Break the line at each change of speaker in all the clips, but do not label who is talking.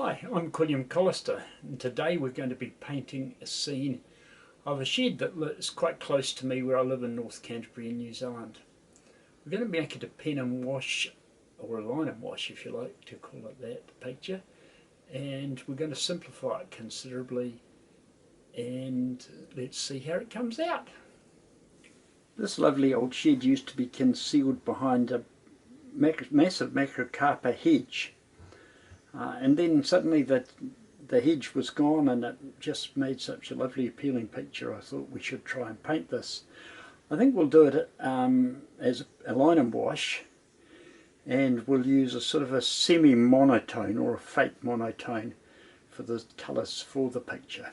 Hi, I'm Quilliam and today we're going to be painting a scene of a shed that is quite close to me where I live in North Canterbury in New Zealand. We're going to make it a pen and wash, or a line and wash if you like to call it that, picture, and we're going to simplify it considerably and let's see how it comes out. This lovely old shed used to be concealed behind a massive macrocarpa hedge. And then suddenly the hedge was gone and it just made such a lovely appealing picture. I thought we should try and paint this. I think we'll do it as a line and wash, and we'll use a sort of a semi-monotone or a fake monotone for the colours for the picture.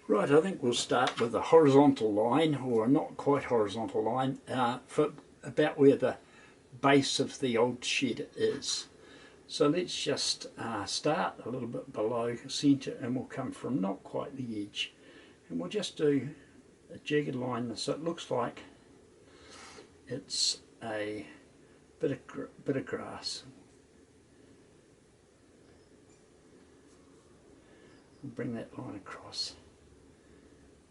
Right, I think we'll start with a horizontal line, or a not quite horizontal line, for about where the base of the old shed is. So let's just start a little bit below centre, and we'll come from not quite the edge, and we'll just do a jagged line so it looks like it's a bit of grass. We'll bring that line across.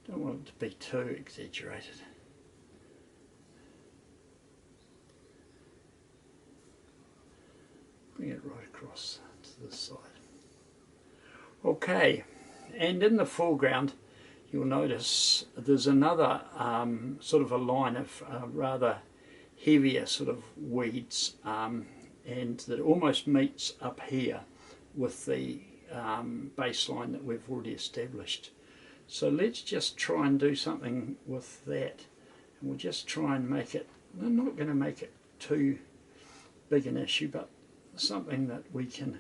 Don't want it to be too exaggerated. Bring it right across to this side. Okay, and in the foreground you'll notice there's another sort of a line of rather heavier sort of weeds, and that almost meets up here with the baseline that we've already established. So let's just try and do something with that, and we'll just try and make it, I'm not going to make it too big an issue, but something that we can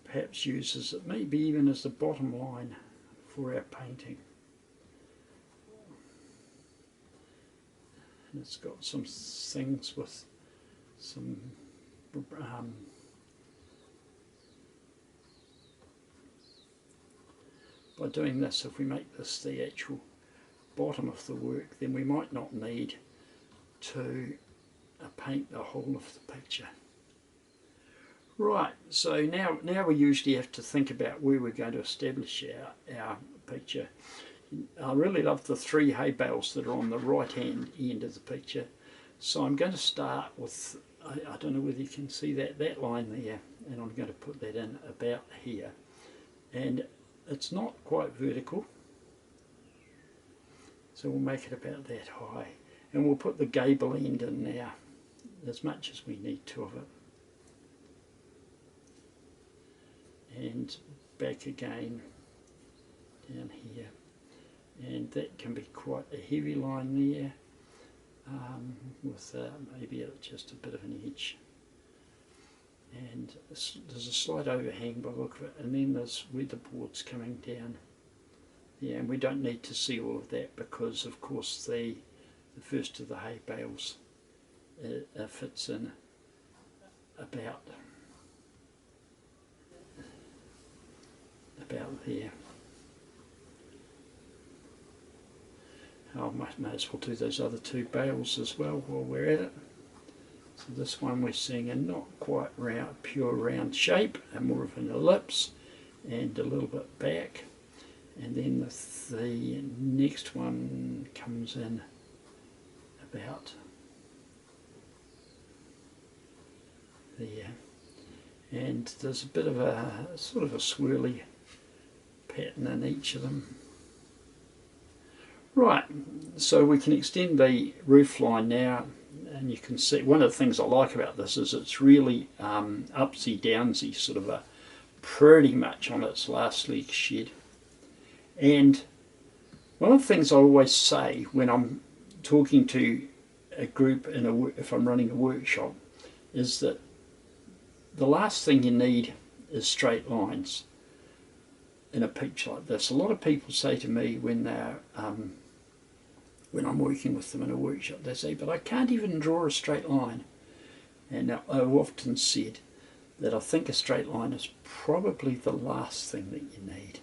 perhaps use as maybe even as the bottom line for our painting. And it's got some things with some by doing this, if we make this the actual bottom of the work, then we might not need to paint the whole of the picture. Right, so now we usually have to think about where we're going to establish our picture. I really love the three hay bales that are on the right hand end of the picture. So I'm going to start with, I don't know whether you can see that line there, and I'm going to put that in about here. And it's not quite vertical, so we'll make it about that high. And we'll put the gable end in there, as much as we need to of it. And back again down here, and that can be quite a heavy line there, with maybe just a bit of an edge, and there's a slight overhang by the look of it, and then there's weatherboards coming down. Yeah, and we don't need to see all of that because of course the first of the hay bales fits in about there. I may as well do those other two bales as well while we're at it. So this one we're seeing a not quite round, pure round shape, and more of an ellipse, and a little bit back. And then the next one comes in about there. And there's a bit of a sort of a swirly pattern in each of them. Right, so we can extend the roof line now, and you can see one of the things I like about this is it's really upsy downsy, sort of a pretty much on its last leg shed. And one of the things I always say when I'm talking to a group if I'm running a workshop is that the last thing you need is straight lines in a picture like this. A lot of people say to me when I'm working with them in a workshop, they say, but I can't even draw a straight line. And I've often said that I think a straight line is probably the last thing that you need.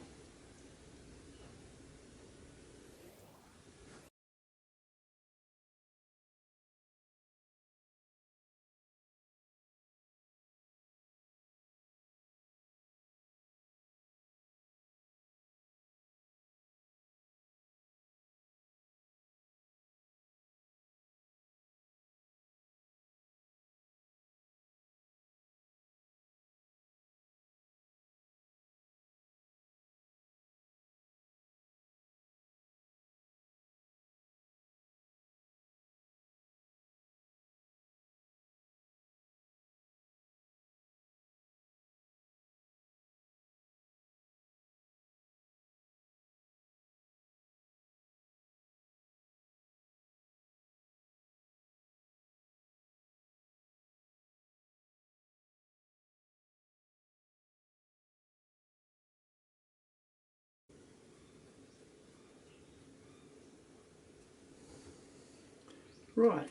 Right.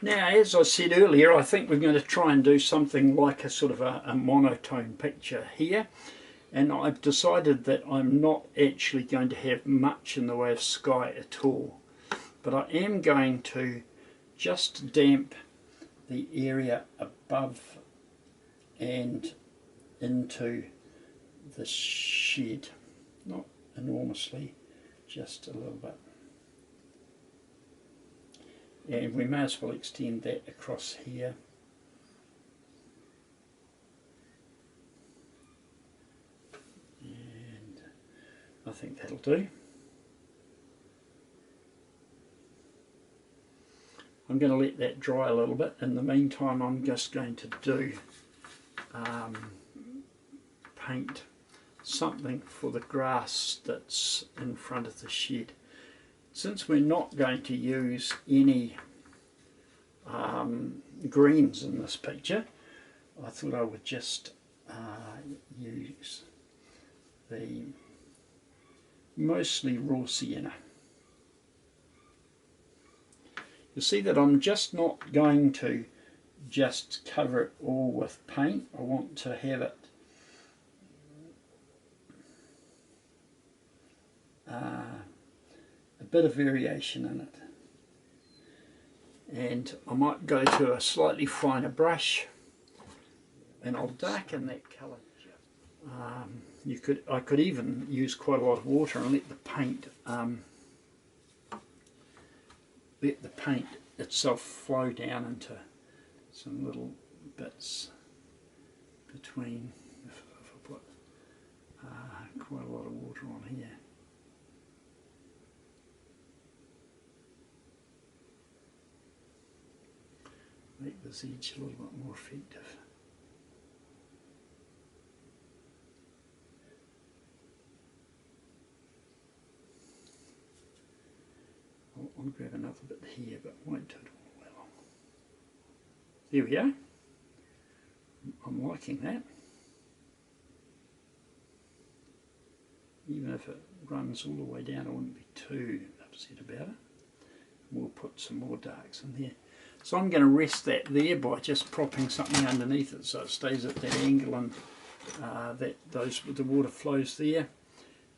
Now, as I said earlier, I think we're going to try and do something like a sort of a monotone picture here. And I've decided that I'm not actually going to have much in the way of sky at all. But I am going to just damp the area above and into the shed. Not enormously, just a little bit. And we may as well extend that across here. And I think that'll do. I'm going to let that dry a little bit. In the meantime, I'm just going to do paint something for the grass that's in front of the shed. Since we're not going to use any greens in this picture, I thought I would just use the mostly raw sienna. You'll see that I'm just not going to just cover it all with paint. I want to have it a bit of variation in it. And I might go to a slightly finer brush and I'll darken that colour. I could even use quite a lot of water and let the paint itself flow down into some little bits between. If I put quite a lot of water on here. Make this edge a little bit more effective. I'll grab another bit here, but won't do it all the way along. There we go. I'm liking that. Even if it runs all the way down, I wouldn't be too upset about it. We'll put some more darks in there. So I'm going to rest that there by just propping something underneath it so it stays at that angle and the water flows there.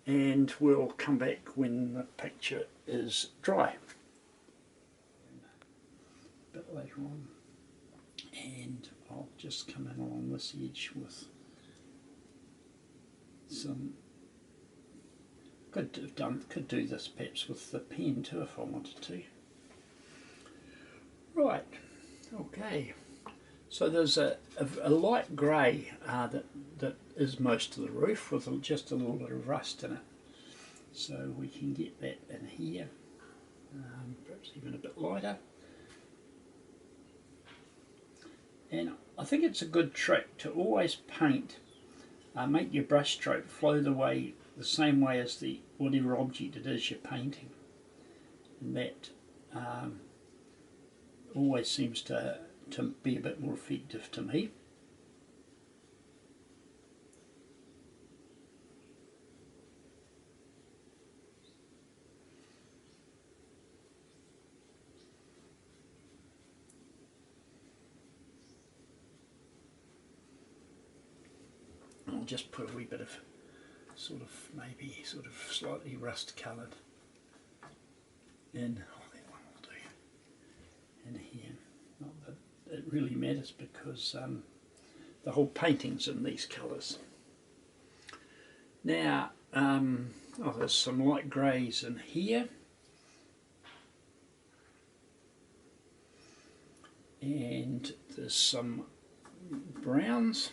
And we'll come back when the picture is dry. A bit later on. And I'll just come in along this edge with some. Could do this perhaps with the pen too if I wanted to. Right, okay. So there's a light grey that is most of the roof with just a little bit of rust in it. So we can get that in here, perhaps even a bit lighter. And I think it's a good trick to always paint, make your brush stroke flow the same way as the whatever object it is you're painting. And that always seems to be a bit more effective to me. I'll just put a wee bit of maybe slightly rust coloured in. Oh, that one will do. In here. Not that it really matters because the whole painting's in these colours. Now, there's some light greys in here. And there's some browns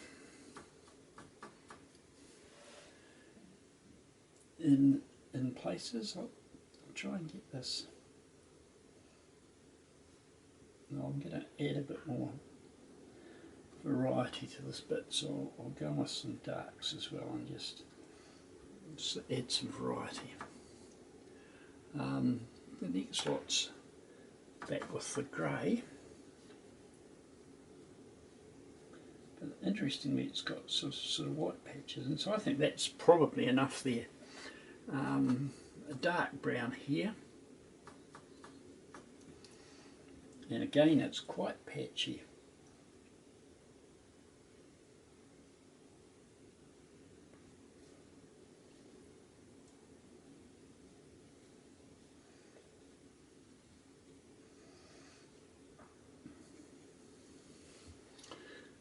in places. I'll try and get this. No, I'm going to add a bit more variety to this bit, so I'll go with some darks as well and just add some variety. The next lot's back with the grey. But interestingly, it's got sort of white patches, and so I think that's probably enough there. A dark brown here. and again it's quite patchy.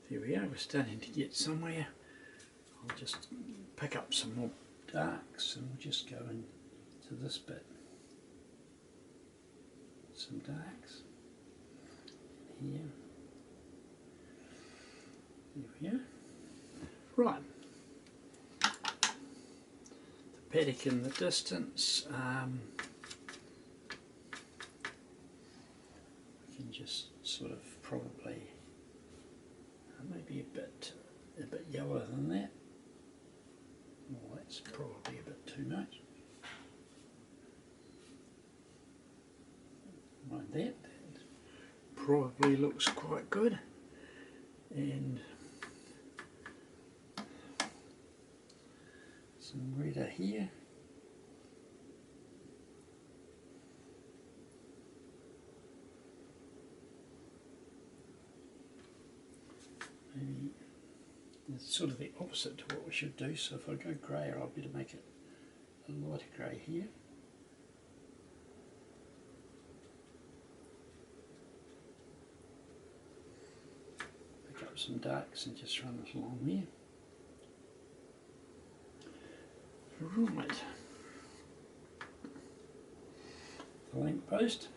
There we are, we're starting to get somewhere. I'll just pick up some more darks and we'll just go into this bit. Some darks here. There we are. Right. The paddock in the distance. We can just sort of probably maybe a bit yellower than that. Well, that's probably a bit too much. Like that probably looks quite good. And some redder here. Maybe it's sort of the opposite to what we should do, so if I go greyer I'll better make it a lighter grey here. Pick up some darks and just run it along there. Right. The lamp post.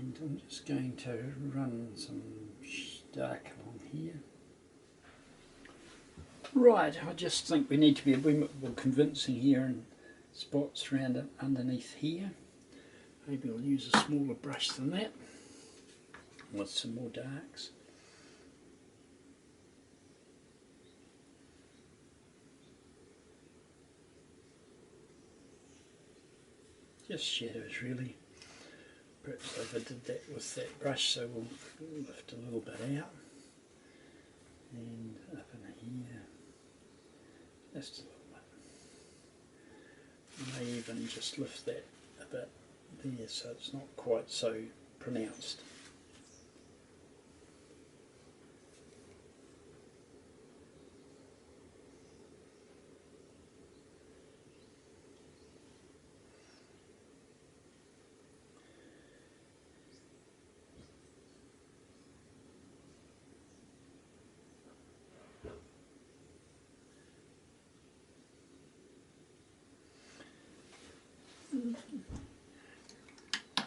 And I'm just going to run some dark along here. Right, I just think we need to be a bit more convincing here and spots around it underneath here. Maybe I'll use a smaller brush than that with some more darks. Just shadows really. Perhaps overdid that with that brush, so we'll lift a little bit out. And up in here, just a little bit. I may even just lift that a bit there so it's not quite so pronounced.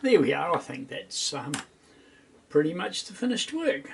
There we are, I think that's pretty much the finished work.